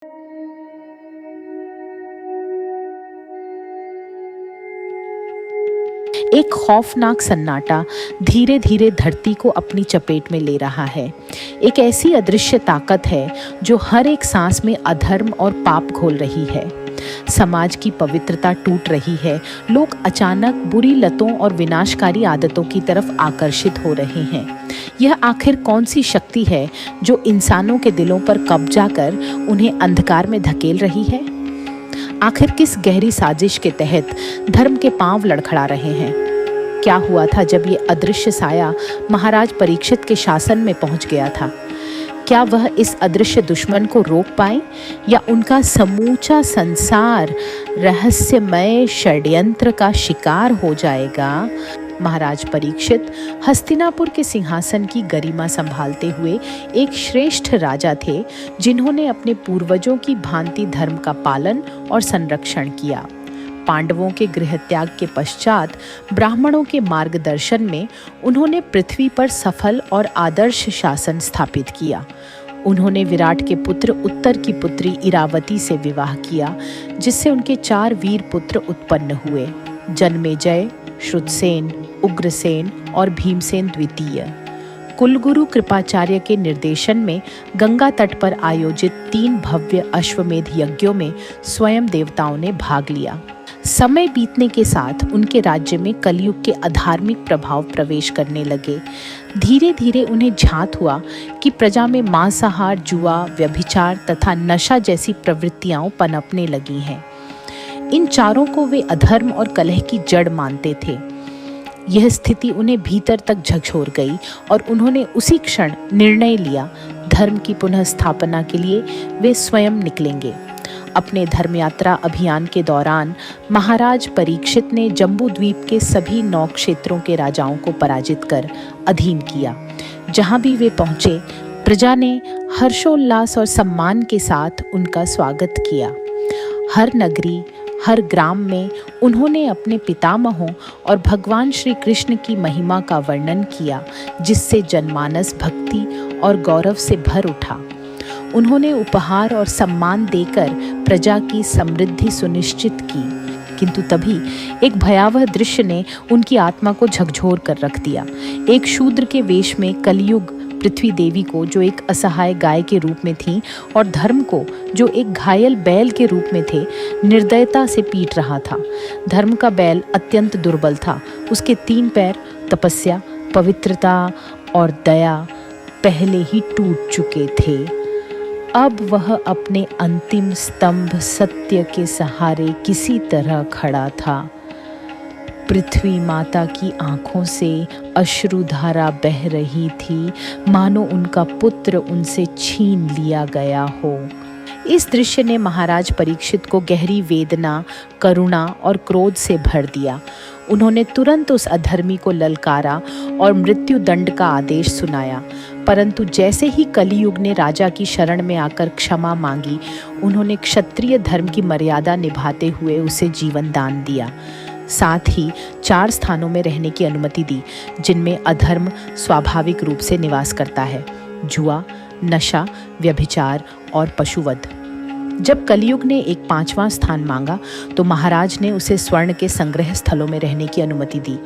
एक खौफनाक सन्नाटा धीरे धीरे धरती को अपनी चपेट में ले रहा है। एक ऐसी अदृश्य ताकत है जो हर एक सांस में अधर्म और पाप घोल रही है। समाज की पवित्रता टूट रही है। लोग अचानक बुरी लतों और विनाशकारी आदतों की तरफ आकर्षित हो रहे हैं। यह आखिर कौन सी शक्ति है जो इंसानों के दिलों पर कब्जा कर उन्हें अंधकार में धकेल रही है? आखिर किस गहरी साजिश के तहत धर्म के पांव लड़खड़ा रहे हैं? क्या हुआ था जब ये अदृश्य साया महाराज परीक्षित के शासन में पहुंच गया था? क्या वह इस अदृश्य दुश्मन को रोक पाए या उनका समूचा संसार रहस्यमय षड्यंत्र का शिकार हो जाएगा? महाराज परीक्षित हस्तिनापुर के सिंहासन की गरिमा संभालते हुए एक श्रेष्ठ राजा थे, जिन्होंने अपने पूर्वजों की भांति धर्म का पालन और संरक्षण किया। पांडवों के गृह त्याग के पश्चात ब्राह्मणों के मार्गदर्शन में उन्होंने पृथ्वी पर सफल और आदर्श शासन स्थापित किया। उन्होंने विराट के पुत्र उत्तर की पुत्री इरावती से विवाह किया, जिससे उनके 4 वीर पुत्र उत्पन्न हुए: जन्मेजय, श्रुतसेन, उग्रसेन और भीमसेन द्वितीय। कुलगुरु कृपाचार्य के निर्देशन में गंगा तट पर आयोजित 3 भव्य अश्वमेध यज्ञों में स्वयं देवताओं ने भाग लिया। समय बीतने के साथ उनके राज्य में कलयुग के अधार्मिक प्रभाव प्रवेश करने लगे। धीरे धीरे उन्हें झांत हुआ कि प्रजा में मांसाहार, जुआ, व्यभिचार तथा नशा जैसी प्रवृत्तियां पनपने लगी हैं। इन चारों को वे अधर्म और कलह की जड़ मानते थे। यह स्थिति उन्हें भीतर तक झकझोर गई और उन्होंने उसी क्षण निर्णय लिया, धर्म की पुनः स्थापना के लिए वे स्वयं निकलेंगे। अपने धर्म यात्रा अभियान के दौरान महाराज परीक्षित ने जम्बू द्वीप के सभी 9 क्षेत्रों के राजाओं को पराजित कर अधीन किया। जहां भी वे पहुंचे, प्रजा ने हर्षोल्लास और सम्मान के साथ उनका स्वागत किया। हर नगरी, हर ग्राम में उन्होंने अपने पितामहों और भगवान श्री कृष्ण की महिमा का वर्णन किया, जिससे जनमानस भक्ति और गौरव से भर उठा। उन्होंने उपहार और सम्मान देकर प्रजा की समृद्धि सुनिश्चित की, किंतु तभी एक भयावह दृश्य ने उनकी आत्मा को झकझोर कर रख दिया। एक शूद्र के वेश में कलयुग पृथ्वी देवी को, जो एक असहाय गाय के रूप में थी, और धर्म को, जो एक घायल बैल के रूप में थे, निर्दयता से पीट रहा था। धर्म का बैल अत्यंत दुर्बल था। उसके 3 पैर तपस्या, पवित्रता और दया पहले ही टूट चुके थे। अब वह अपने अंतिम स्तंभ सत्य के सहारे किसी तरह खड़ा था। पृथ्वी माता की आंखों से अश्रुधारा बह रही थी, मानो उनका पुत्र उनसे छीन लिया गया हो। इस दृश्य ने महाराज परीक्षित को गहरी वेदना, करुणा और क्रोध से भर दिया। उन्होंने तुरंत उस अधर्मी को ललकारा और मृत्यु दंड का आदेश सुनाया। परंतु जैसे ही कलियुग ने राजा की शरण में आकर क्षमा मांगी, उन्होंने क्षत्रिय धर्म की मर्यादा निभाते हुए उसे जीवन दान दिया। साथ ही 4 स्थानों में रहने की अनुमति दी, जिनमें अधर्म स्वाभाविक रूप से निवास करता है: जुआ, नशा, व्यभिचार और पशुवध। जब कलयुग ने एक 5वां स्थान मांगा, तो महाराज ने उसे स्वर्ण के संग्रह स्थलों में रहने की अनुमति दी।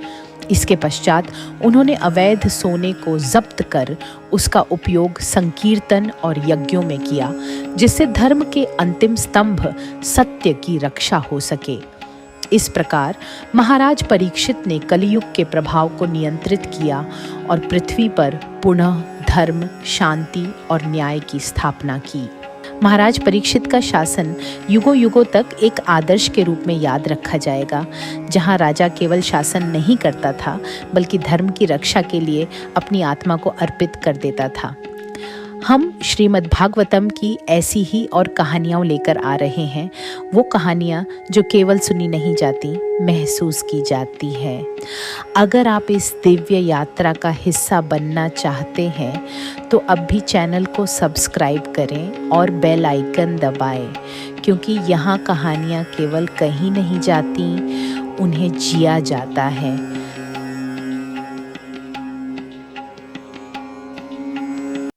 इसके पश्चात उन्होंने अवैध सोने को जब्त कर उसका उपयोग संकीर्तन और यज्ञों में किया, जिससे धर्म के अंतिम स्तंभ सत्य की रक्षा हो सके। इस प्रकार महाराज परीक्षित ने कलियुग के प्रभाव को नियंत्रित किया और पृथ्वी पर पुनः धर्म, शांति और न्याय की स्थापना की। महाराज परीक्षित का शासन युगों युगों तक एक आदर्श के रूप में याद रखा जाएगा, जहां राजा केवल शासन नहीं करता था, बल्कि धर्म की रक्षा के लिए अपनी आत्मा को अर्पित कर देता था। हम श्रीमद् भागवतम की ऐसी ही और कहानियाँ लेकर आ रहे हैं, वो कहानियाँ जो केवल सुनी नहीं जाती, महसूस की जाती है। अगर आप इस दिव्य यात्रा का हिस्सा बनना चाहते हैं तो अब भी चैनल को सब्सक्राइब करें और बेल आइकन दबाएं, क्योंकि यहाँ कहानियाँ केवल कहीं नहीं जाती, उन्हें जिया जाता है।